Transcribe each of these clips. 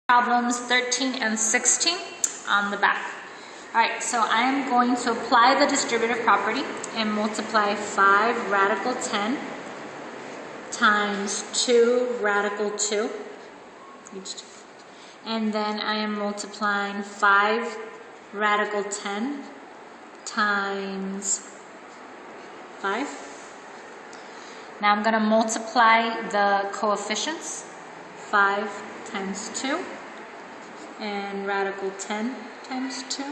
Problems 13 and 16 on the back. Alright, so I am going to apply the distributive property and multiply 5 radical 10 times 2 radical 2. And then I am multiplying 5 radical 10 times 5. Now I'm going to multiply the coefficients. 5 times 2 and radical 10 times 2.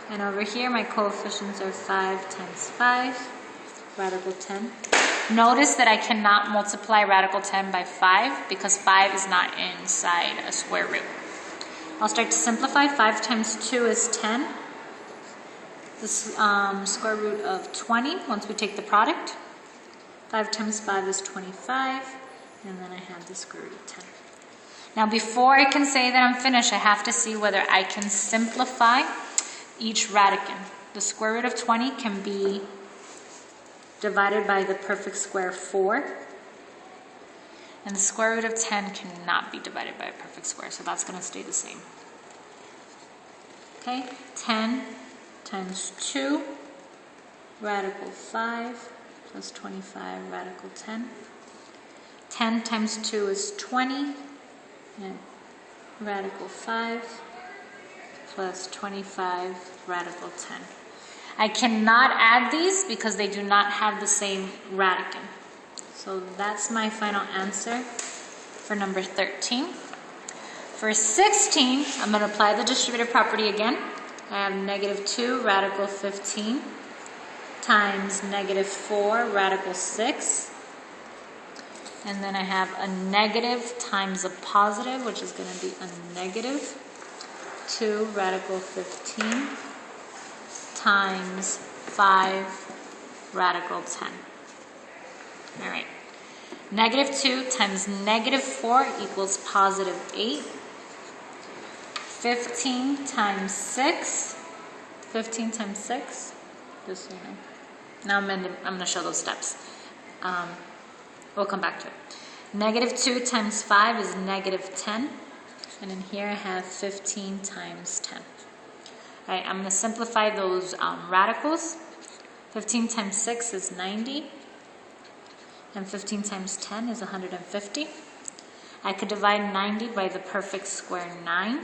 And over here my coefficients are 5 times 5, radical 10. Notice that I cannot multiply radical 10 by 5 because 5 is not inside a square root. I'll start to simplify. 5 times 2 is 10. This square root of 20 once we take the product. 5 times 5 is 25. And then I have the square root of 10. Now before I can say that I'm finished, I have to see whether I can simplify each radicand. The square root of 20 can be divided by the perfect square 4. And the square root of 10 cannot be divided by a perfect square, so that's going to stay the same. Okay, 10 times 2 radical 5 plus 25 radical 10. 10 times 2 is 20, and radical 5 plus 25 radical 10. I cannot add these because they do not have the same radicand. So that's my final answer for number 13. For 16, I'm going to apply the distributive property again. I have negative 2 radical 15 times negative 4 radical 6. And then I have a negative times a positive, which is going to be a negative 2 radical 15 times 5 radical 10. All right. Negative 2 times negative 4 equals positive 8. 15 times 6. 15 times 6. Just so you know. Now I'm going to show those steps. We'll come back to it. Negative 2 times 5 is negative 10. And in here I have 15 times 10. All right, I'm going to simplify those radicals. 15 times 6 is 90. And 15 times 10 is 150. I could divide 90 by the perfect square 9.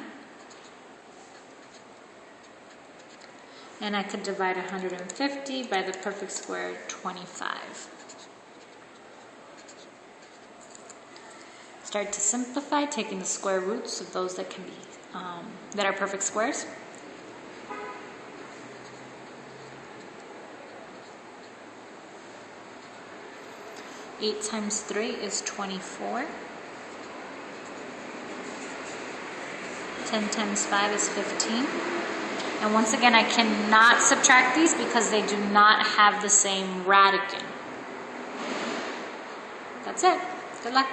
And I could divide 150 by the perfect square 25. Start to simplify, taking the square roots of those that can be that are perfect squares. Eight times 3 is 24. 10 times 5 is 15. And once again, I cannot subtract these because they do not have the same radicand. That's it. Good luck.